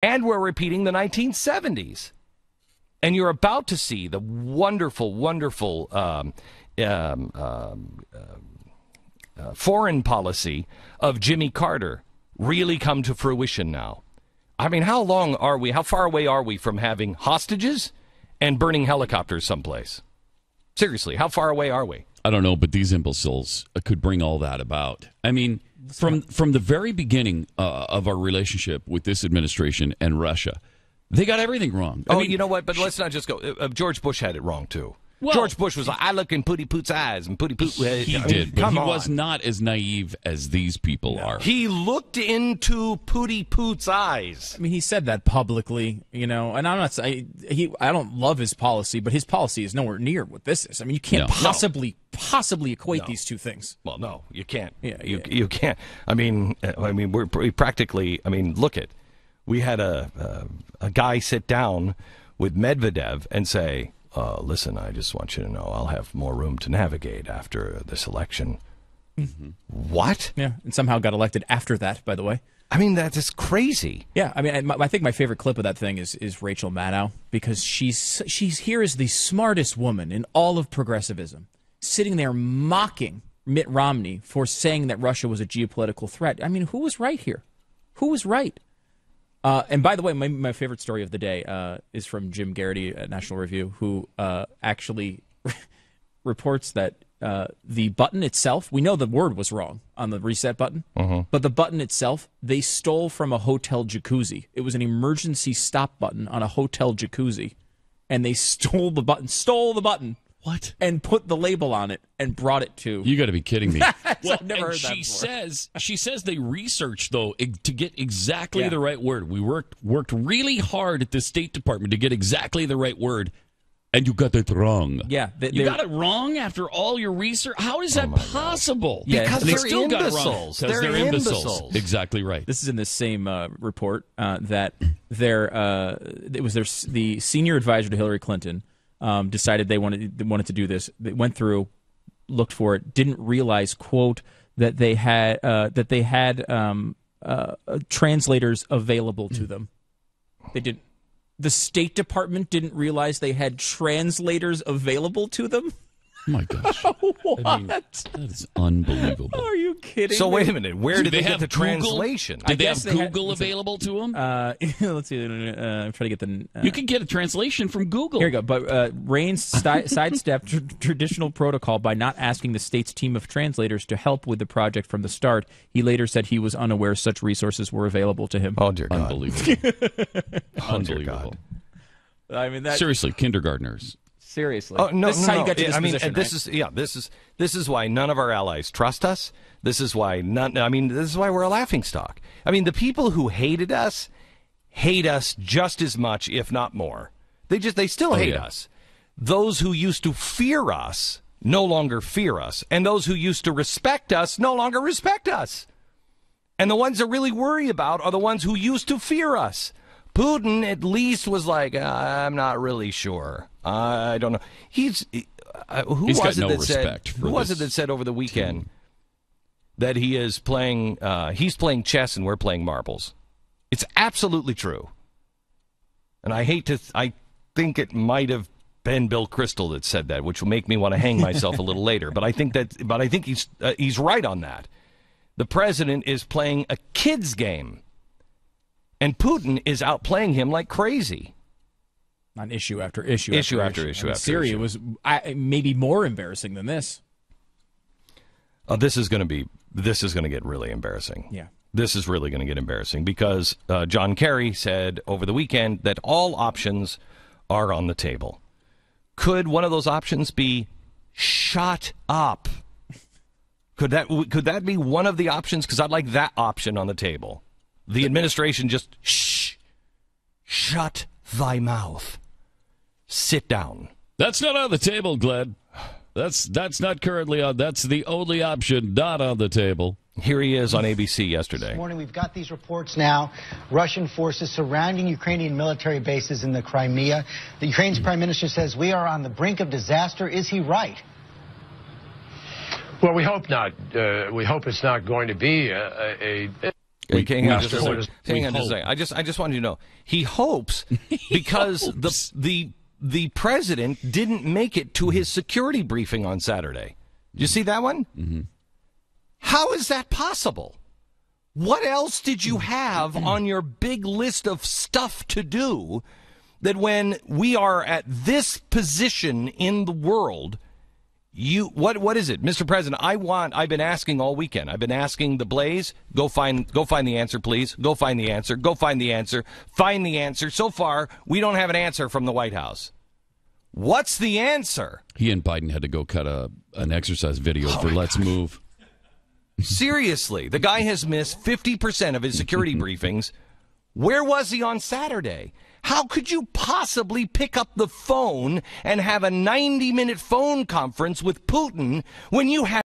And we're repeating the 1970s. And you're about to see the wonderful, wonderful foreign policy of Jimmy Carter really come to fruition now. I mean, how far away are we from having hostages and burning helicopters someplace? Seriously, how far away are we? I don't know, but these imbeciles could bring all that about. I mean, from the very beginning of our relationship with this administration and Russia, they got everything wrong. I mean, you know what? But let's not just go. George Bush had it wrong, too. Well, George Bush was like, I look in Pooty Poot's eyes, and Pooty Poot... He did, but he was not as naive as these people are. He looked into Pooty Poot's eyes. I mean, he said that publicly, and I'm not saying... I don't love his policy, but his policy is nowhere near what this is. I mean, you can't possibly equate these two things. Well, no, you can't. Yeah, you can't. I mean, we're practically... I mean, look at... We had a guy sit down with Medvedev and say... listen, I just want you to know I'll have more room to navigate after this election. Mm-hmm. What? Yeah, and somehow got elected after that, by the way. I mean, that is crazy. Yeah, I mean, I think my favorite clip of that thing is Rachel Maddow, because she's here as the smartest woman in all of progressivism, sitting there mocking Mitt Romney for saying that Russia was a geopolitical threat. I mean, who was right here? Who was right? And by the way, my favorite story of the day is from Jim Garrity at National Review, who actually reports that the button itself, we know the word was wrong on the reset button, but the button itself, they stole from a hotel jacuzzi. It was an emergency stop button on a hotel jacuzzi, and they stole the button. What? And put the label on it and brought it to... You got to be kidding me. Well, I've never heard that before. She says they researched, though, to get exactly the right word. We worked really hard at the State Department to get exactly the right word, and you got it wrong. Yeah. You got it wrong after all your research? How is that possible? Yeah, because they they're still imbeciles. Got it wrong. They're imbeciles. Exactly right. This is in the same report that the senior advisor to Hillary Clinton decided they wanted to do this. They went through, looked for it, didn't realize, quote, that they had translators available to them. They didn't. The State Department didn't realize they had translators available to them. Oh my gosh. What? I mean, that is unbelievable. Are you kidding So me? wait a minute. Where did they get the Google? translation? Did they have Google available to them? Let's see. I'm trying to get the... you can get a translation from Google. Here you go. But Raines sidestepped traditional protocol by not asking the state's team of translators to help with the project from the start. He later said he was unaware such resources were available to him. Oh, dear God. Unbelievable. Unbelievable. I mean, that... Seriously, kindergartners. Seriously. Oh, no, this is how you get to this position, this is why none of our allies trust us. This is why this is why we're a laughingstock. I mean, the people who hated us hate us just as much, if not more. They still hate us. Those who used to fear us no longer fear us, and those who used to respect us no longer respect us. And the ones that really worry about are the ones who used to fear us. Putin at least was like, I'm not really sure. I don't know. Who was it that said over the weekend that he is playing? He's playing chess and we're playing marbles. It's absolutely true. And I think it might have been Bill Kristol that said that, which will make me want to hang myself a little later. But I think he's right on that. The president is playing a kid's game. And Putin is outplaying him like crazy. On issue after issue. Syria was maybe more embarrassing than this. This is going to get really embarrassing. Yeah. This is really going to get embarrassing because John Kerry said over the weekend that all options are on the table. Could one of those options be shut up? Could that be one of the options? Because I'd like that option on the table. The administration just shut thy mouth. Sit down. That's not on the table, Glenn. That's not currently on. That's the only option not on the table. Here he is on ABC yesterday. This morning, we've got these reports now. Russian forces surrounding Ukrainian military bases in the Crimea. The Ukraine's prime minister says we are on the brink of disaster. Is he right? Well, we hope not. We hope it's not going to be hang on just a second. I just wanted you to know. He hopes because the president didn't make it to his security briefing on Saturday. Did you see that one? Mm-hmm. How is that possible? What else did you have on your big list of stuff to do that when we are at this position in the world, what is it, Mr. President? I've been asking all weekend. I've been asking TheBlaze, go find the answer, please. Go find the answer. Go find the answer. Find the answer. So far, we don't have an answer from the White House. What's the answer? He and Biden had to go cut an exercise video for Let's Move. Seriously, the guy has missed 50% of his security briefings. Where was he on Saturday? How could you possibly pick up the phone and have a 90-minute phone conference with Putin when you have